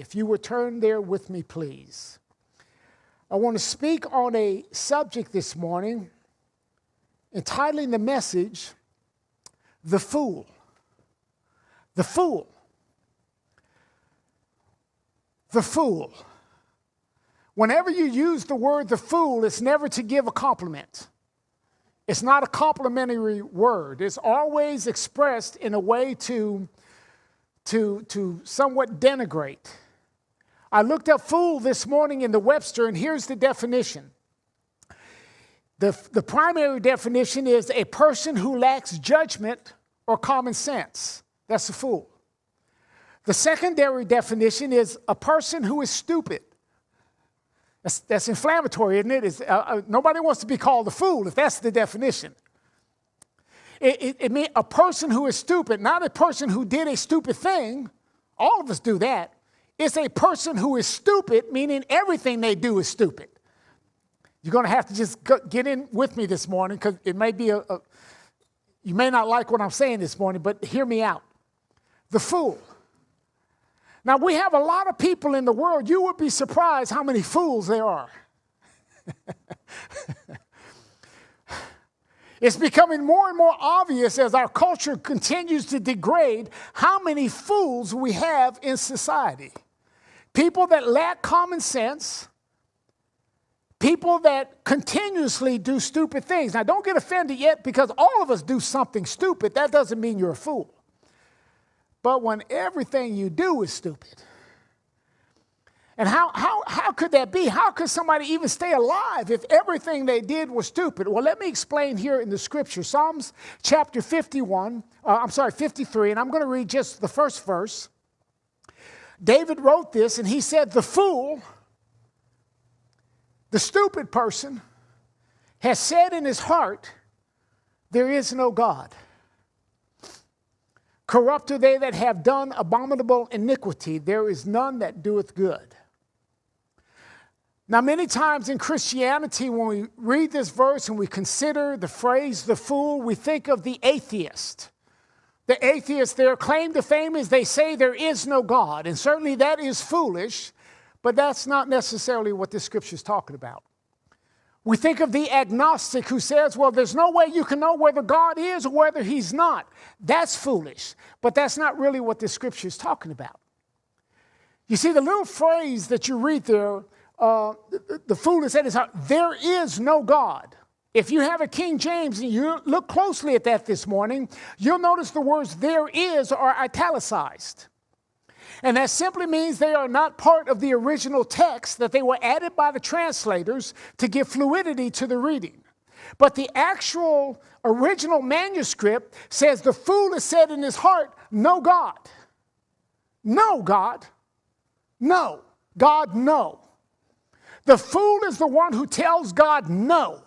If you would turn there with me, please. I want to speak on a subject this morning, entitling the message, The Fool. The Fool. The Fool. Whenever you use the word the fool, it's never to give a compliment. It's not a complimentary word. It's always expressed in a way to somewhat denigrate. I looked up fool this morning in the Webster, and here's the definition. The primary definition is a person who lacks judgment or common sense. That's a fool. The secondary definition is a person who is stupid. That's inflammatory, isn't it? Nobody wants to be called a fool if that's the definition. It means a person who is stupid, not a person who did a stupid thing. All of us do that. It's a person who is stupid, meaning everything they do is stupid. You're going to have to just get in with me this morning because it may be you may not like what I'm saying this morning, but hear me out. The fool. Now, we have a lot of people in the world. You would be surprised how many fools there are. It's becoming more and more obvious as our culture continues to degrade how many fools we have in society. People that lack common sense, people that continuously do stupid things. Now, don't get offended yet because all of us do something stupid. That doesn't mean you're a fool. But when everything you do is stupid, and how could that be? How could somebody even stay alive if everything they did was stupid? Well, let me explain here in the scripture. Psalms chapter 53, and I'm going to read just the first verse. David wrote this, and he said, the fool, the stupid person, has said in his heart, there is no God. Corrupt are they that have done abominable iniquity. There is none that doeth good. Now, many times in Christianity, when we read this verse and we consider the phrase the fool, we think of the atheist. The atheists, their claim to fame is they say there is no God. And certainly that is foolish, but that's not necessarily what this scripture is talking about. We think of the agnostic who says, well, there's no way you can know whether God is or whether he's not. That's foolish, but that's not really what this scripture is talking about. You see, the little phrase that you read there, the fool has said in his heart, there is no God. If you have a King James and you look closely at that this morning, you'll notice the words there is are italicized. And that simply means they are not part of the original text, that they were added by the translators to give fluidity to the reading. But the actual original manuscript says the fool has said in his heart, no God. No God. No. God, no. The fool is the one who tells God, no,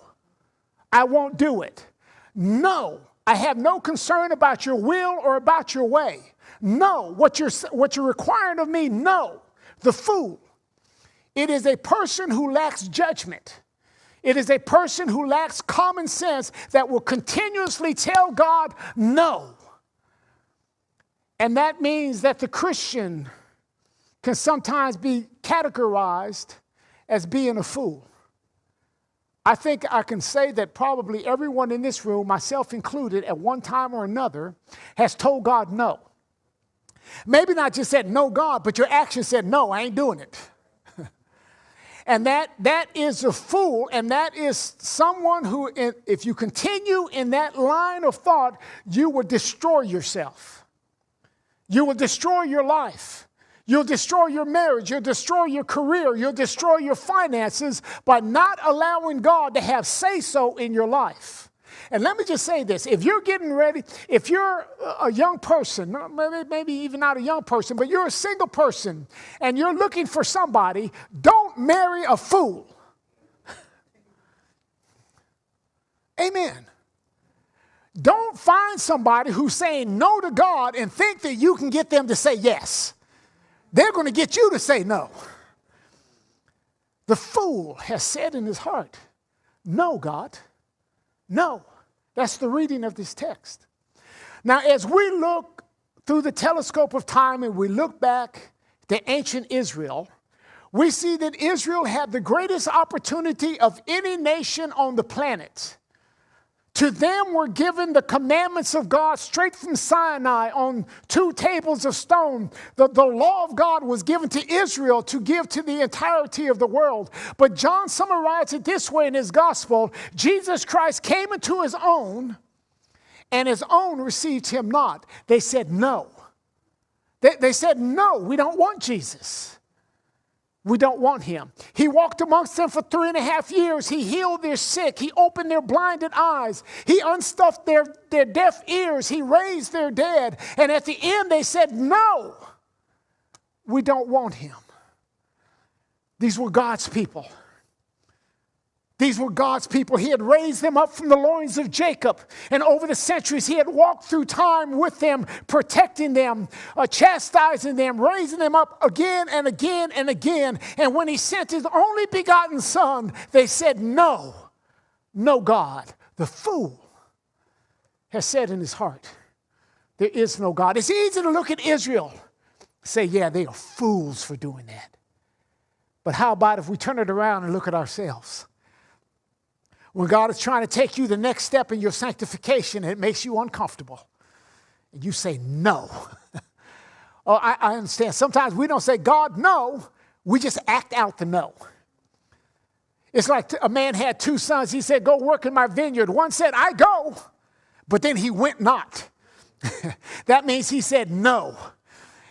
I won't do it. No, I have no concern about your will or about your way. No, what you're requiring of me, no. The fool. It is a person who lacks judgment. It is a person who lacks common sense that will continuously tell God no. And that means that the Christian can sometimes be categorized as being a fool. I think I can say that probably everyone in this room, myself included, at one time or another, has told God no. Maybe not just said no, God, but your action said no, I ain't doing it. And that is a fool, and that is someone who, if you continue in that line of thought, you will destroy yourself. You will destroy your life. You'll destroy your marriage. You'll destroy your career. You'll destroy your finances by not allowing God to have say-so in your life. And let me just say this. If you're getting ready, if you're a young person, maybe even not a young person, but you're a single person and you're looking for somebody, don't marry a fool. Amen. Don't find somebody who's saying no to God and think that you can get them to say yes. They're going to get you to say no. The fool has said in his heart, no, God, no. That's the reading of this text. Now, as we look through the telescope of time and we look back the ancient Israel, we see that Israel had the greatest opportunity of any nation on the planet. To them were given the commandments of God straight from Sinai on 2 tables of stone. The law of God was given to Israel to give to the entirety of the world. But John summarized it this way in his gospel: Jesus Christ came into his own, and his own received him not. They said no. They said, no, we don't want Jesus. We don't want him. He walked amongst them for 3.5 years. He healed their sick. He opened their blinded eyes. He unstuffed their deaf ears. He raised their dead. And at the end, they said, no, we don't want him. These were God's people. These were God's people. He had raised them up from the loins of Jacob. And over the centuries, he had walked through time with them, protecting them, chastising them, raising them up again and again and again. And when he sent his only begotten son, they said, no, no God. The fool has said in his heart, there is no God. It's easy to look at Israel and say, yeah, they are fools for doing that. But how about if we turn it around and look at ourselves? When God is trying to take you the next step in your sanctification, and it makes you uncomfortable, and you say no. Oh, I understand. Sometimes we don't say, God, no. We just act out the no. It's like a man had 2 sons. He said, go work in my vineyard. One said, I go, but then he went not. That means he said no.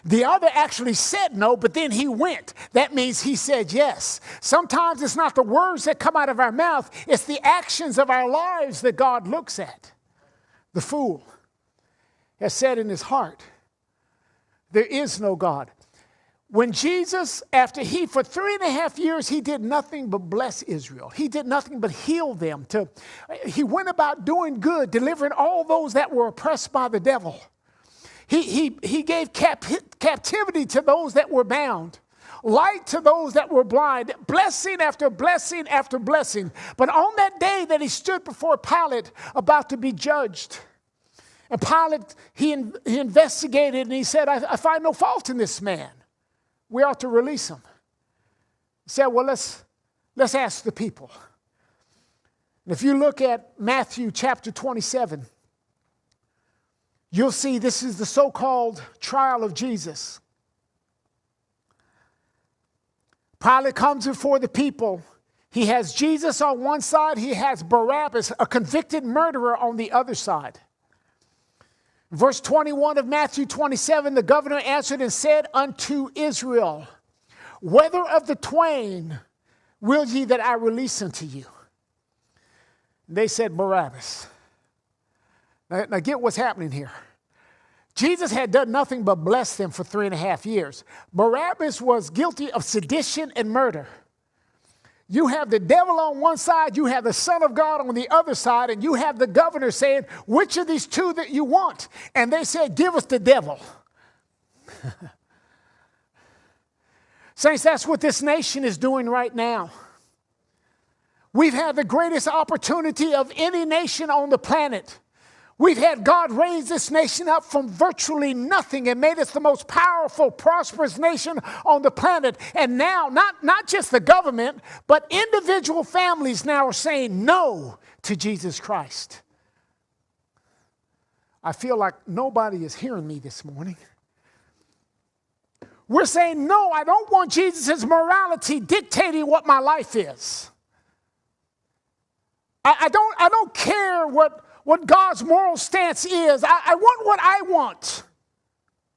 The other actually said no, but then he went. That means he said yes. Sometimes it's not the words that come out of our mouth, it's the actions of our lives that God looks at. The fool has said in his heart, there is no God. When Jesus, after for 3.5 years, he did nothing but bless Israel. He did nothing but heal them. He went about doing good, delivering all those that were oppressed by the devil. He gave captivity to those that were bound, light to those that were blind, blessing after blessing after blessing. But on that day that he stood before Pilate about to be judged, and Pilate, he investigated and he said, I find no fault in this man. We ought to release him. He said, well, let's ask the people. And if you look at Matthew chapter 27, you'll see this is the so-called trial of Jesus. Pilate comes before the people. He has Jesus on one side. He has Barabbas, a convicted murderer, on the other side. Verse 21 of Matthew 27, the governor answered and said unto Israel, whether of the twain will ye that I release unto you? They said Barabbas. Now get what's happening here. Jesus had done nothing but bless them for 3.5 years. Barabbas was guilty of sedition and murder. You have the devil on one side, you have the Son of God on the other side, and you have the governor saying, which of these two that you want? And they said, give us the devil. Saints, that's what this nation is doing right now. We've had the greatest opportunity of any nation on the planet. We've had God raise this nation up from virtually nothing and made us the most powerful, prosperous nation on the planet. And now, not just the government, but individual families now are saying no to Jesus Christ. I feel like nobody is hearing me this morning. We're saying, no, I don't want Jesus' morality dictating what my life is. I don't care what God's moral stance is. I want what I want.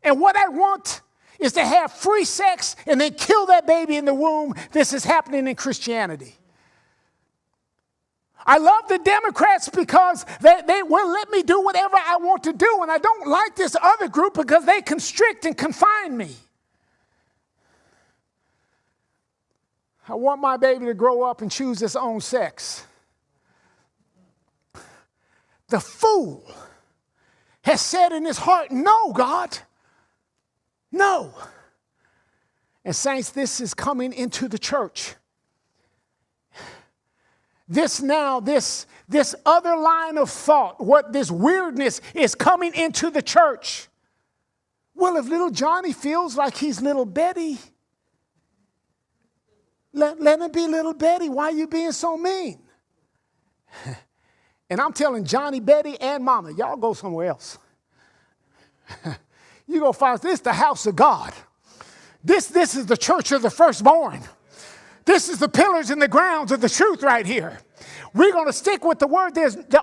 And what I want is to have free sex and then kill that baby in the womb. This is happening in Christianity. I love the Democrats because they will let me do whatever I want to do. And I don't like this other group because they constrict and confine me. I want my baby to grow up and choose its own sex. The fool has said in his heart, no, God, no. And saints, this is coming into the church. This other line of thought, what this weirdness is coming into the church. Well, if little Johnny feels like he's little Betty, let him be little Betty. Why are you being so mean? And I'm telling Johnny, Betty, and Mama, y'all go somewhere else. You go find this the house of God. This is the church of the firstborn. This is the pillars and the grounds of the truth right here. We're going to stick with the word.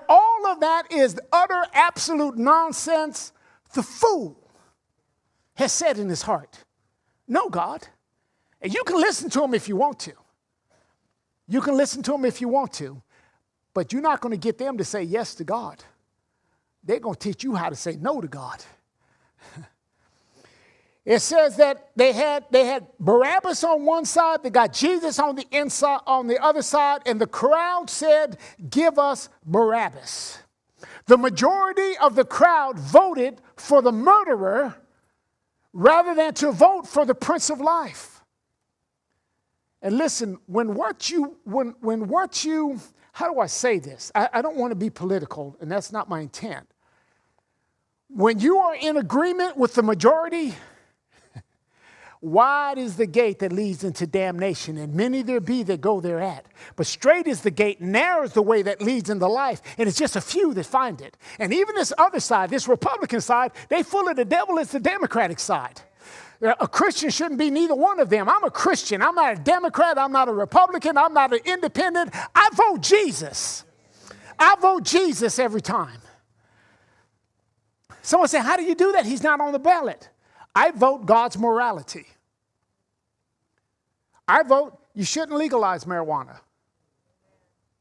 All of that is utter, absolute nonsense. The fool has said in his heart, no, God. And you can listen to him if you want to. You can listen to him if you want to. But you're not going to get them to say yes to God. They're going to teach you how to say no to God. It says that they had Barabbas on one side, they got Jesus on the other side, and the crowd said, give us Barabbas. The majority of the crowd voted for the murderer rather than to vote for the Prince of Life. And listen, how do I say this? I don't want to be political, and that's not my intent. When you are in agreement with the majority, wide is the gate that leads into damnation, and many there be that go thereat. But straight is the gate, narrow is the way that leads into life, and it's just a few that find it. And even this other side, this Republican side, they full of the devil. It's the Democratic side. A Christian shouldn't be neither one of them. I'm a Christian. I'm not a Democrat. I'm not a Republican. I'm not an independent. I vote Jesus. I vote Jesus every time. Someone say, how do you do that? He's not on the ballot. I vote God's morality. I vote you shouldn't legalize marijuana.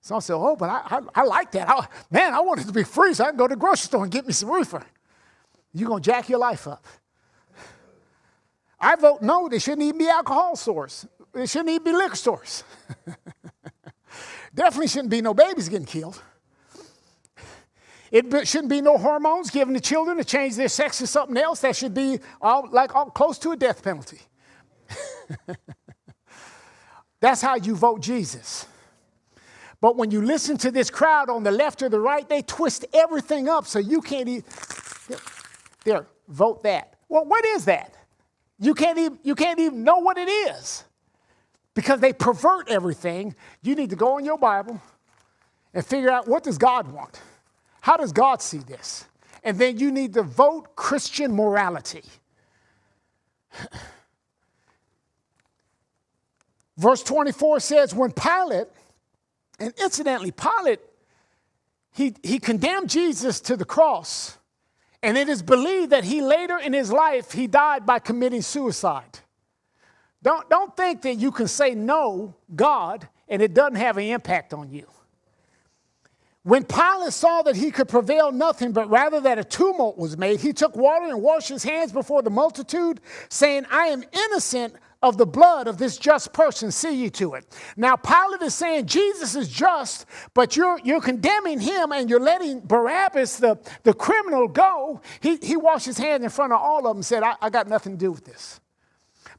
Someone say, oh, but I like that. I want it to be free so I can go to the grocery store and get me some reefer. You're going to jack your life up. I vote no, there shouldn't even be alcohol stores. There shouldn't even be liquor stores. Definitely shouldn't be no babies getting killed. It shouldn't be no hormones given to children to change their sex to something else. That should be close to a death penalty. That's how you vote Jesus. But when you listen to this crowd on the left or the right, they twist everything up so you can't even, vote that. Well, what is that? You can't even know what it is because they pervert everything. You need to go in your Bible and figure out, what does God want? How does God see this? And then you need to vote Christian morality. Verse 24 says, when Pilate, and incidentally, Pilate, he condemned Jesus to the cross. And it is believed that he later in his life, he died by committing suicide. Don't think that you can say no, God, and it doesn't have an impact on you. When Pilate saw that he could prevail nothing, but rather that a tumult was made, he took water and washed his hands before the multitude, saying, I am innocent of the blood of this just person, see ye to it. Now Pilate is saying Jesus is just, but you're condemning him and you're letting Barabbas, the criminal, go. He washed his hands in front of all of them and said, I got nothing to do with this.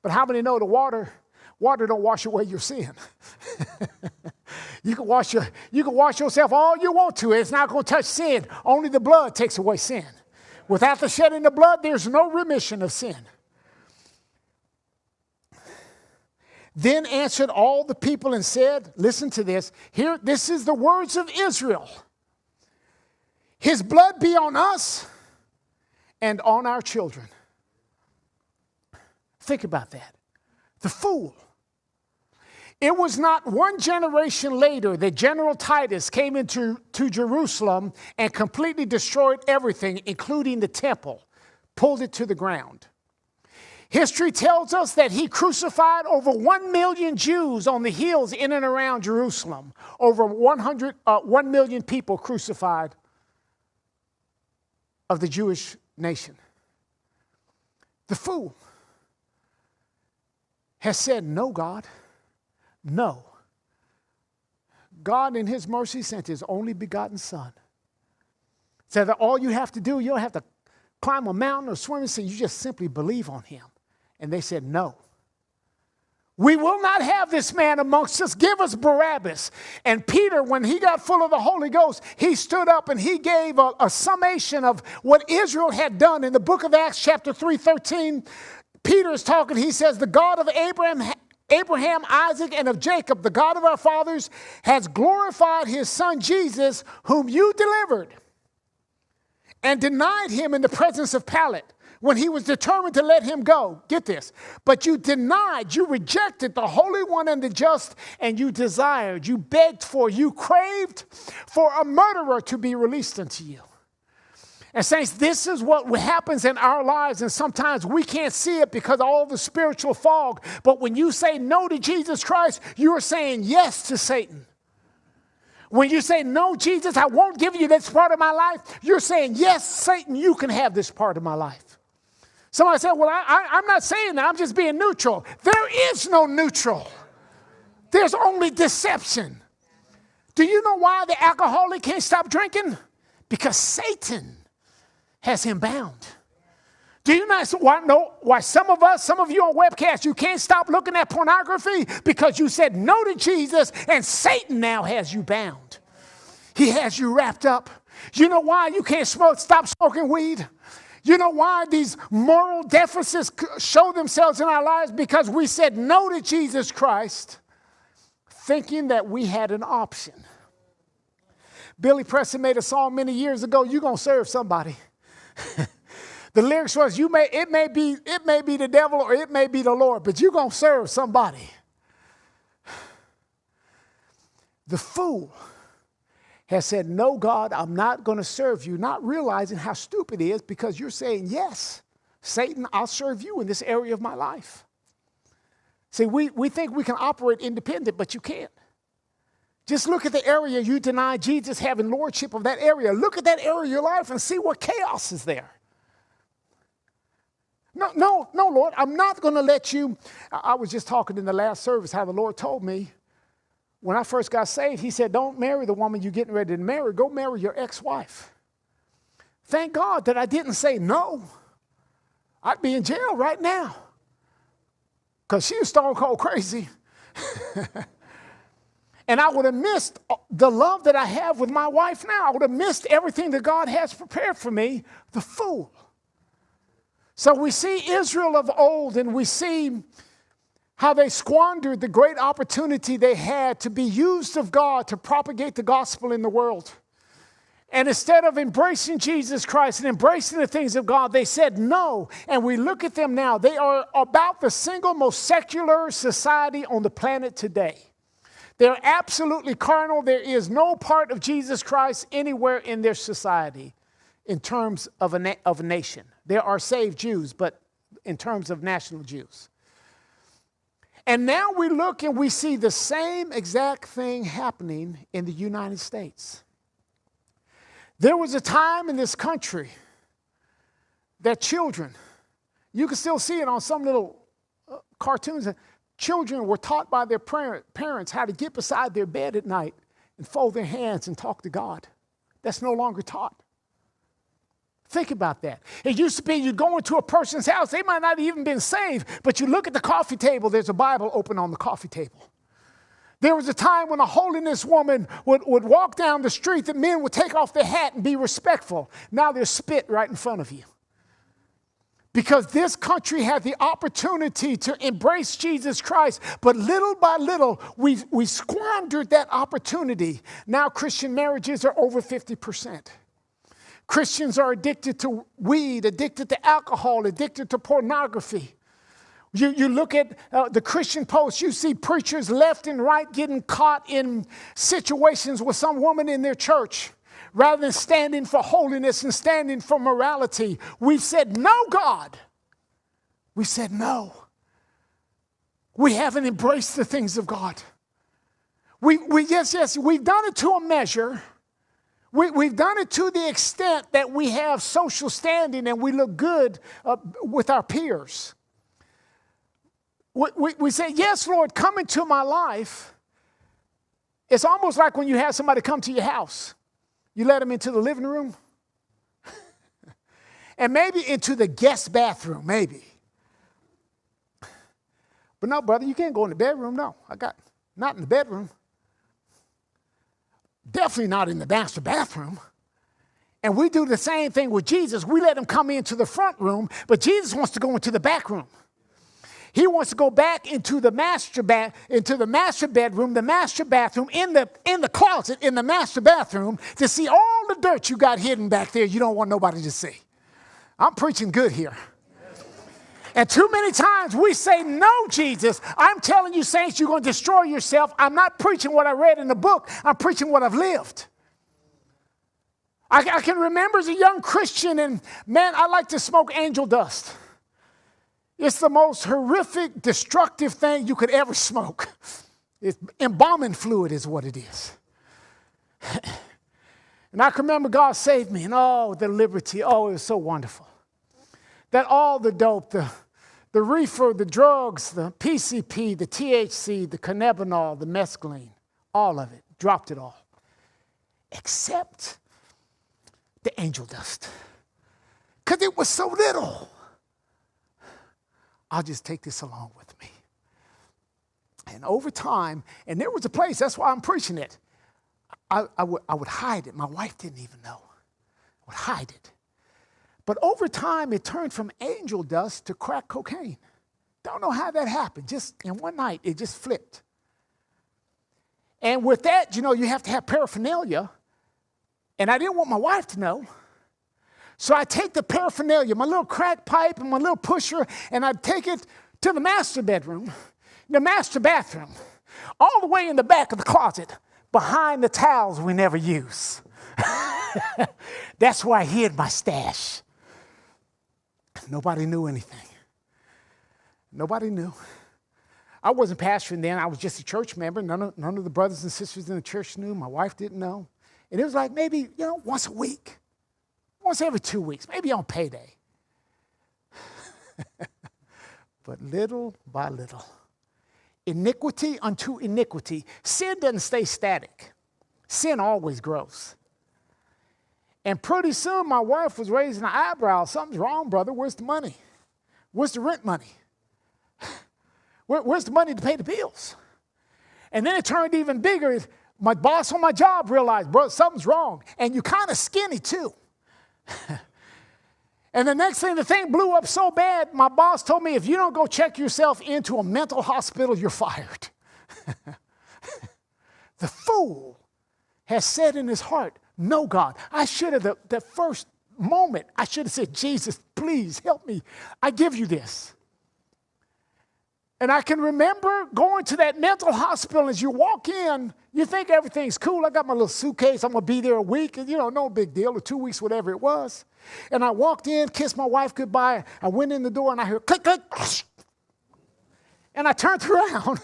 But how many know the water don't wash away your sin? You can wash yourself all you want to. It's not going to touch sin. Only the blood takes away sin. Without the shedding of blood, there's no remission of sin. Then answered all the people and said, listen to this. Here, this is the words of Israel. His blood be on us and on our children. Think about that. The fool. It was not one generation later that General Titus came into Jerusalem and completely destroyed everything, including the temple, pulled it to the ground. History tells us that he crucified over 1 million Jews on the hills in and around Jerusalem. Over 1 million people crucified of the Jewish nation. The fool has said, no, God, no. God in his mercy sent his only begotten son. Said that all you have to do, you don't have to climb a mountain or swim in sea, you just simply believe on him. And they said, no. We will not have this man amongst us. Give us Barabbas. And Peter, when he got full of the Holy Ghost, he stood up and he gave a summation of what Israel had done. In the book of Acts chapter 3:13, Peter is talking. He says, the God of Abraham, Isaac, and of Jacob, the God of our fathers, has glorified his son Jesus, whom you delivered, and denied him in the presence of Pilate, when he was determined to let him go. Get this. But you denied, you rejected the Holy One and the just, and you desired, you begged for, you craved for a murderer to be released unto you. And saints, this is what happens in our lives, and sometimes we can't see it because of all the spiritual fog. But when you say no to Jesus Christ, you are saying yes to Satan. When you say, no, Jesus, I won't give you this part of my life, you're saying, yes, Satan, you can have this part of my life. Somebody said, well, I'm not saying that. I'm just being neutral. There is no neutral. There's only deception. Do you know why the alcoholic can't stop drinking? Because Satan has him bound. Do you not know why some of you on webcast, you can't stop looking at pornography? Because you said no to Jesus, and Satan now has you bound. He has you wrapped up. You know why you can't stop smoking weed? You know why these moral deficits show themselves in our lives? Because we said no to Jesus Christ, thinking that we had an option. Billy Preston made a song many years ago, "You're going to serve somebody." The lyrics was, it may be the devil or it may be the Lord, but you're going to serve somebody. The fool has said, no, God, I'm not going to serve you, not realizing how stupid it is because you're saying, yes, Satan, I'll serve you in this area of my life. See, we think we can operate independent, but you can't. Just look at the area you deny Jesus having lordship of that area. Look at that area of your life and see what chaos is there. No, Lord, I'm not going to let you. I was just talking in the last service how the Lord told me, when I first got saved, he said, don't marry the woman you're getting ready to marry. Go marry your ex-wife. Thank God that I didn't say no. I'd be in jail right now because she was stone cold crazy. And I would have missed the love that I have with my wife now. I would have missed everything that God has prepared for me, the fool. So we see Israel of old, and we see how they squandered the great opportunity they had to be used of God to propagate the gospel in the world. And instead of embracing Jesus Christ and embracing the things of God, they said no. And we look at them now. They are about the single most secular society on the planet today. They're absolutely carnal. There is no part of Jesus Christ anywhere in their society in terms of a nation. There are saved Jews, but in terms of national Jews. And now we look and we see the same exact thing happening in the United States. There was a time in this country that children, you can still see it on some little cartoons, children were taught by their parents how to get beside their bed at night and fold their hands and talk to God. That's no longer taught. Think about that. It used to be you go into a person's house, they might not even been saved, but you look at the coffee table, there's a Bible open on the coffee table. There was a time when a holiness woman would walk down the street, that men would take off their hat and be respectful. Now there's spit right in front of you. Because this country had the opportunity to embrace Jesus Christ, but little by little, we squandered that opportunity. Now Christian marriages are over 50%. Christians are addicted to weed, addicted to alcohol, addicted to pornography. You look at the Christian Post, you see preachers left and right getting caught in situations with some woman in their church. Rather than standing for holiness and standing for morality, we've said, no, God. We said no. We haven't embraced the things of God. Yes, we've done it to a measure. We've done it to the extent that we have social standing and we look good with our peers. We say, yes, Lord, come into my life. It's almost like when you have somebody come to your house. You let them into the living room and maybe into the guest bathroom, maybe. But no, brother, you can't go in the bedroom. No, not in the bedroom. Definitely not in the master bathroom. And we do the same thing with Jesus. We let him come into the front room, but Jesus wants to go into the back room. He wants to go back into the master bedroom, the master bathroom, in the closet, in the master bathroom, to see all the dirt you got hidden back there you don't want nobody to see. I'm preaching good here. And too many times we say, no, Jesus, I'm telling you, saints, you're going to destroy yourself. I'm not preaching what I read in the book. I'm preaching what I've lived. I can remember as a young Christian, and man, I like to smoke angel dust. It's the most horrific, destructive thing you could ever smoke. It's embalming fluid is what it is. And I can remember God saved me, and oh, the liberty, oh, it was so wonderful. That all the dope, the reefer, the drugs, the PCP, the THC, the cannabinol, the mescaline, all of it, dropped it all. Except the angel dust. Because it was so little. I'll just take this along with me. And over time, and there was a place, that's why I'm preaching it. I would hide it. My wife didn't even know. I would hide it. But over time, it turned from angel dust to crack cocaine. Don't know how that happened. Just in one night, it just flipped. And with that, you have to have paraphernalia. And I didn't want my wife to know. So I take the paraphernalia, my little crack pipe and my little pusher, and I take it to the master bedroom, the master bathroom, all the way in the back of the closet, behind the towels we never use. That's where I hid my stash. Nobody knew anything. Nobody knew. I wasn't pastoring then. I was just a church member. None of the brothers and sisters in the church knew. My wife didn't know. And it was like maybe, once a week. Once every 2 weeks, maybe on payday. But little by little, iniquity unto iniquity. Sin doesn't stay static. Sin always grows. And pretty soon my wife was raising an eyebrow. Something's wrong, brother. Where's the money? Where's the rent money? Where's the money to pay the bills? And then it turned even bigger. My boss on my job realized, bro, something's wrong. And you're kind of skinny too. And the next thing, the thing blew up so bad, my boss told me, if you don't go check yourself into a mental hospital, you're fired. The fool has said in his heart, no, God. I should have, the first moment, I should have said, Jesus, please help me. I give you this. And I can remember going to that mental hospital. As you walk in, you think everything's cool. I got my little suitcase. I'm going to be there a week. And, no big deal, or 2 weeks, whatever it was. And I walked in, kissed my wife goodbye. I went in the door, and I heard click, click. And I turned around,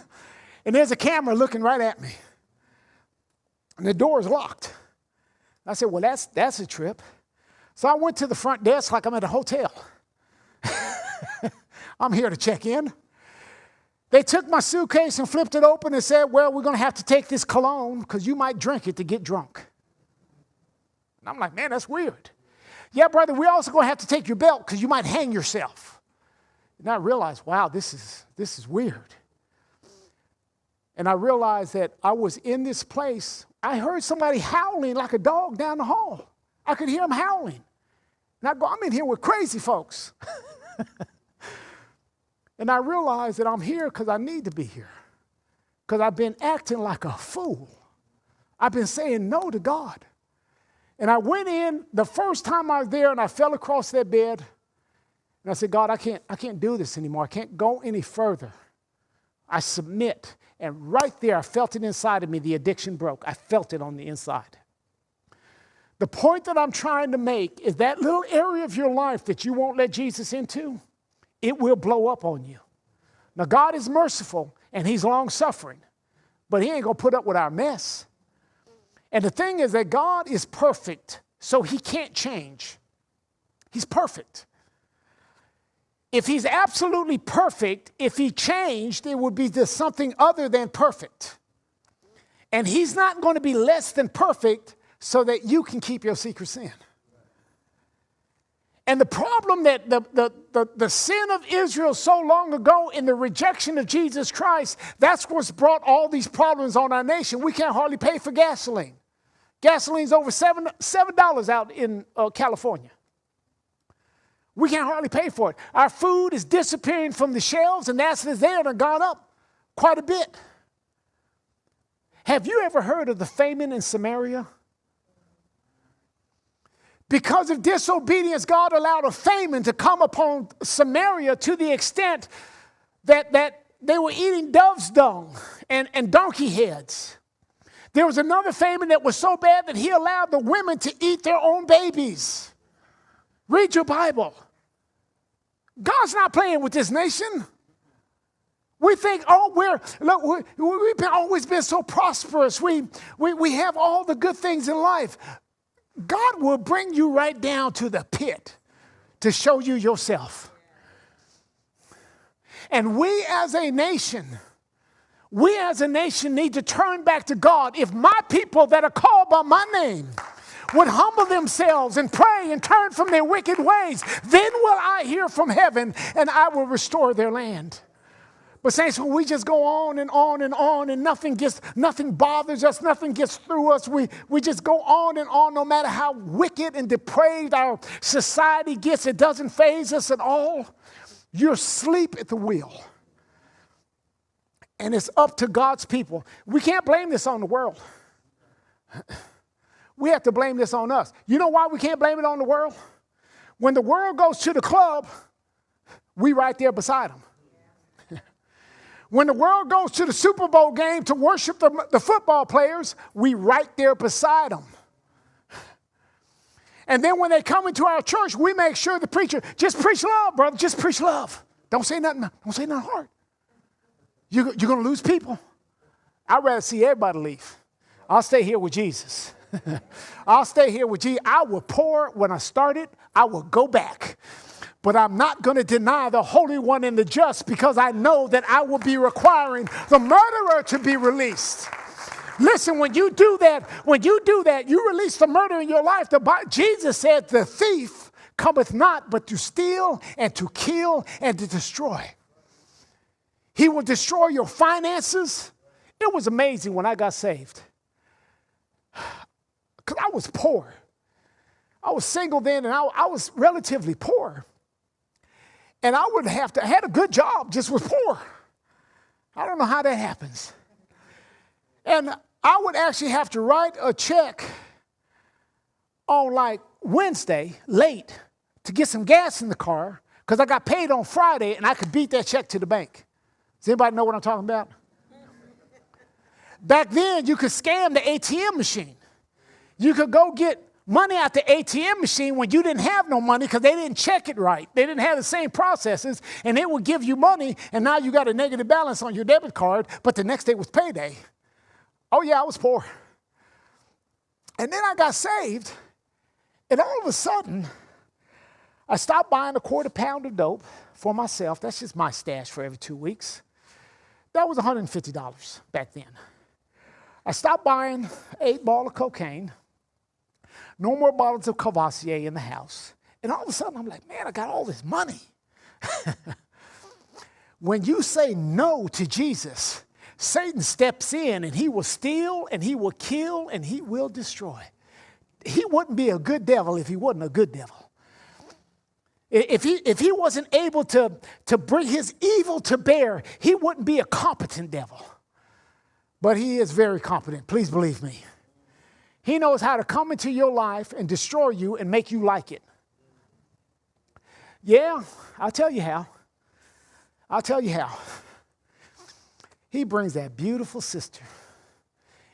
and there's a camera looking right at me. And the door is locked. I said, well, that's a trip. So I went to the front desk like I'm at a hotel. I'm here to check in. They took my suitcase and flipped it open and said, well, we're going to have to take this cologne because you might drink it to get drunk. And I'm like, man, that's weird. Yeah, brother, we're also going to have to take your belt because you might hang yourself. And I realized, wow, this is weird. And I realized that I was in this place. I heard somebody howling like a dog down the hall. I could hear them howling. And I go, I'm in here with crazy folks. And I realized that I'm here because I need to be here. Because I've been acting like a fool. I've been saying no to God. And I went in the first time I was there, and I fell across that bed. And I said, God, I can't do this anymore. I can't go any further. I submit. And right there, I felt it inside of me. The addiction broke. I felt it on the inside. The point that I'm trying to make is that little area of your life that you won't let Jesus into, it will blow up on you. Now, God is merciful, and he's long-suffering, but he ain't going to put up with our mess. And the thing is that God is perfect, so he can't change. He's perfect. If he's absolutely perfect, if he changed, it would be just something other than perfect. And he's not going to be less than perfect so that you can keep your secret sin. And the problem that the sin of Israel so long ago in the rejection of Jesus Christ, that's what's brought all these problems on our nation. We can't hardly pay for gasoline. Gasoline's over $7 out in California. We can't hardly pay for it. Our food is disappearing from the shelves, and that's there and gone up quite a bit. Have you ever heard of the famine in Samaria? Because of disobedience, God allowed a famine to come upon Samaria to the extent that they were eating dove's dung and donkey heads. There was another famine that was so bad that he allowed the women to eat their own babies. Read your Bible. God's not playing with this nation. We think, we've always been so prosperous. We have all the good things in life. God will bring you right down to the pit to show you yourself. And we as a nation need to turn back to God. If my people that are called by my name would humble themselves and pray and turn from their wicked ways, then will I hear from heaven and I will restore their land. But saints, when we just go on and on and on and nothing bothers us, nothing gets through us, we just go on and on no matter how wicked and depraved our society gets, it doesn't faze us at all. You're asleep at the wheel. And it's up to God's people. We can't blame this on the world. We have to blame this on us. You know why we can't blame it on the world? When the world goes to the club, we right there beside them. When the world goes to the Super Bowl game to worship the football players, we right there beside them. And then when they come into our church, we make sure the preacher, just preach love, brother, just preach love. Don't say nothing hard. You're going to lose people. I'd rather see everybody leave. I'll stay here with Jesus. I'll stay here with Jesus. I will pour when I started. I will go back. But I'm not going to deny the Holy One and the just because I know that I will be requiring the murderer to be released. Listen, when you do that, you release the murder in your life. Jesus said, the thief cometh not but to steal and to kill and to destroy. He will destroy your finances. It was amazing when I got saved. Because I was poor. I was single then, and I was relatively poor. And I had a good job, just was poor. I don't know how that happens. And I would actually have to write a check on like Wednesday, late, to get some gas in the car, because I got paid on Friday, and I could beat that check to the bank. Does anybody know what I'm talking about? Back then, you could scam the ATM machine. You could go get money out the ATM machine when you didn't have no money because they didn't check it right. They didn't have the same processes, and it would give you money, and now you got a negative balance on your debit card, but the next day was payday. Oh, yeah, I was poor. And then I got saved, and all of a sudden, I stopped buying a quarter pound of dope for myself. That's just my stash for every 2 weeks. That was $150 back then. I stopped buying 8 balls of cocaine. No more bottles of Cavassier in the house. And all of a sudden, I'm like, man, I got all this money. When you say no to Jesus, Satan steps in and he will steal and he will kill and he will destroy. He wouldn't be a good devil if he wasn't a good devil. If he wasn't able to bring his evil to bear, he wouldn't be a competent devil. But he is very competent, please believe me. He knows how to come into your life and destroy you and make you like it. Yeah, I'll tell you how. He brings that beautiful sister,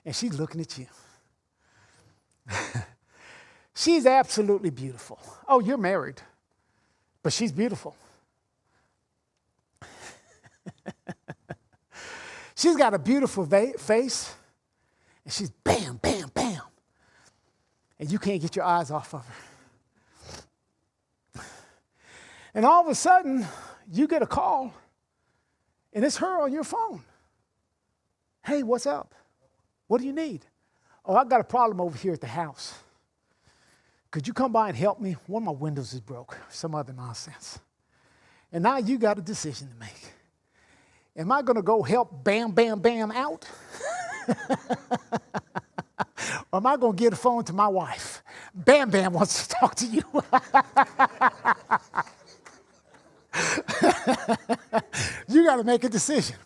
and she's looking at you. She's absolutely beautiful. Oh, you're married, but she's beautiful. She's got a beautiful face, and she's bam, bam, bam. And you can't get your eyes off of her. And all of a sudden, you get a call, and it's her on your phone. Hey, what's up? What do you need? Oh, I got a problem over here at the house. could you come by and help me? One of my windows is broke, some other nonsense. And now you got a decision to make. Am I going to go help Bam, Bam, Bam out? Or am I going to give the phone to my wife? Bam Bam wants to talk to you. You got to make a decision.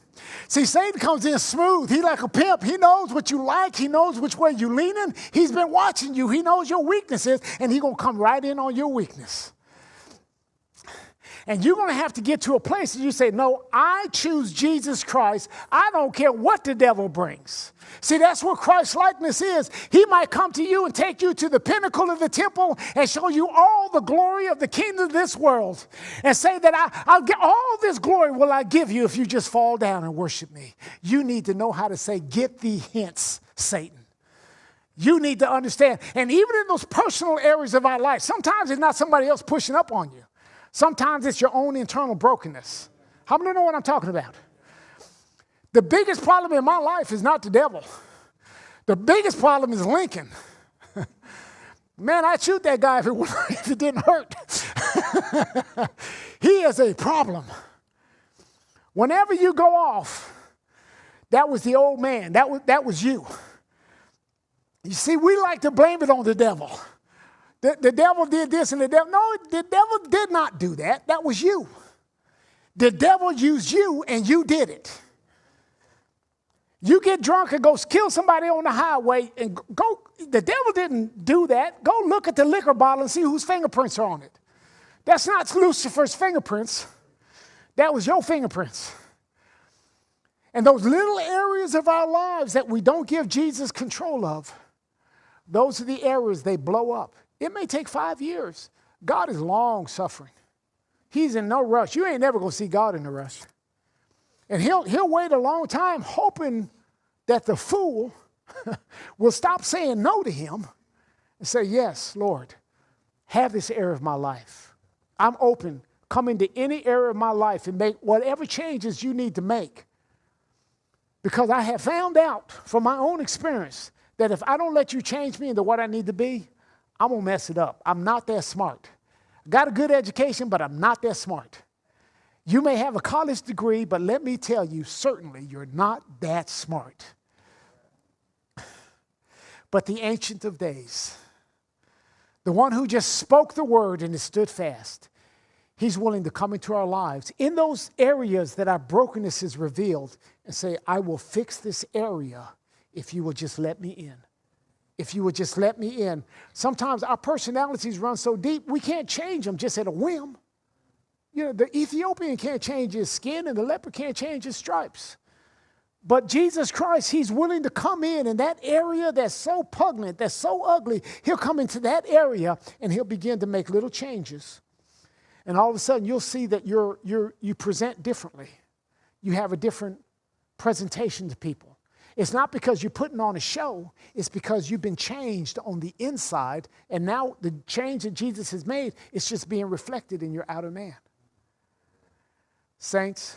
See, Satan comes in smooth. He like a pimp. He knows what you like. He knows which way you're leaning. He's been watching you. He knows your weaknesses, and he's going to come right in on your weakness. And you're going to have to get to a place where you say, no, I choose Jesus Christ. I don't care what the devil brings. See, that's what Christ-likeness is. He might come to you and take you to the pinnacle of the temple and show you all the glory of the kingdom of this world and say that I'll get all this glory will I give you if you just fall down and worship me. You need to know how to say, get thee hence, Satan. You need to understand. And even in those personal areas of our life, sometimes it's not somebody else pushing up on you. Sometimes it's your own internal brokenness. How many know what I'm talking about? The biggest problem in my life is not the devil. The biggest problem is Lincoln. Man, I'd shoot that guy if it didn't hurt. He is a problem. Whenever you go off, that was the old man. That was you. You see, we like to blame it on the devil. The devil did this and the devil. No, the devil did not do that. That was you. The devil used you and you did it. You get drunk and go kill somebody on the highway and go. The devil didn't do that. Go look at the liquor bottle and see whose fingerprints are on it. That's not Lucifer's fingerprints. That was your fingerprints. And those little areas of our lives that we don't give Jesus control of, those are the areas they blow up. It may take 5 years. God is long suffering. He's in no rush. You ain't never going to see God in a rush. And he'll wait a long time hoping that the fool will stop saying no to him and say, yes, Lord, have this area of my life. I'm open. Come into any area of my life and make whatever changes you need to make. Because I have found out from my own experience that if I don't let you change me into what I need to be, I'm going to mess it up. I'm not that smart. Got a good education, but I'm not that smart. You may have a college degree, but let me tell you, certainly you're not that smart. But the Ancient of Days, the one who just spoke the word and it stood fast, he's willing to come into our lives in those areas that our brokenness is revealed and say, I will fix this area if you will just let me in. If you would just let me in. Sometimes our personalities run so deep, we can't change them just at a whim. You know, the Ethiopian can't change his skin and the leper can't change his stripes. But Jesus Christ, he's willing to come in that area that's so pungent, that's so ugly, he'll come into that area and he'll begin to make little changes. And all of a sudden you'll see that you present differently. You have a different presentation to people. It's not because you're putting on a show. It's because you've been changed on the inside, and now the change that Jesus has made is just being reflected in your outer man. Saints,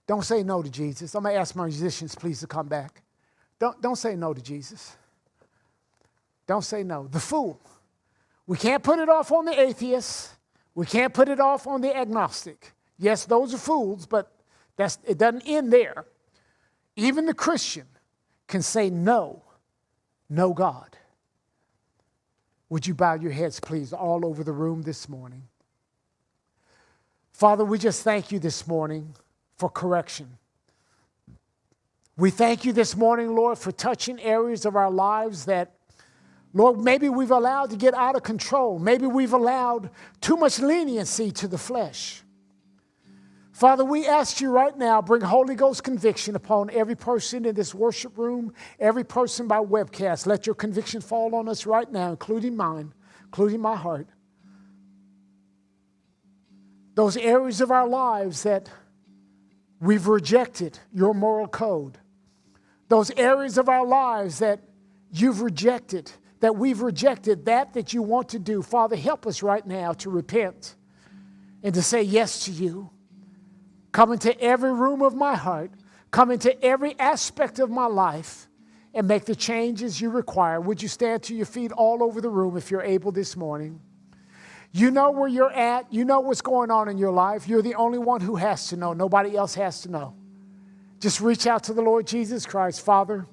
don't say no to Jesus. I'm going to ask my musicians, please, to come back. Don't say no to Jesus. Don't say no. The fool. We can't put it off on the atheist. We can't put it off on the agnostic. Yes, those are fools, but it doesn't end there. Even the Christian can say no God. Would you bow your heads, please, all over the room this morning? Father, we just thank you this morning for correction. We thank you this morning, Lord, for touching areas of our lives that, Lord, maybe we've allowed to get out of control. Maybe we've allowed too much leniency to the flesh. Father, we ask you right now, bring Holy Ghost conviction upon every person in this worship room, every person by webcast. Let your conviction fall on us right now, including mine, including my heart. Those areas of our lives that we've rejected your moral code. Those areas of our lives that you've rejected, that we've rejected that you want to do. Father, help us right now to repent and to say yes to you. Come into every room of my heart. Come into every aspect of my life and make the changes you require. Would you stand to your feet all over the room if you're able this morning? You know where you're at. You know what's going on in your life. You're the only one who has to know. Nobody else has to know. Just reach out to the Lord Jesus Christ. Father,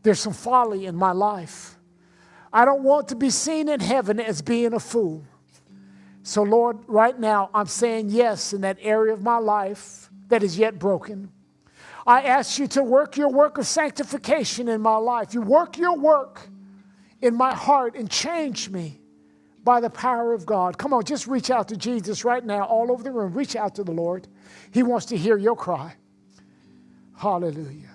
there's some folly in my life. I don't want to be seen in heaven as being a fool. So, Lord, right now, I'm saying yes in that area of my life that is yet broken. I ask you to work your work of sanctification in my life. You work your work in my heart and change me by the power of God. Come on, just reach out to Jesus right now all over the room. Reach out to the Lord. He wants to hear your cry. Hallelujah.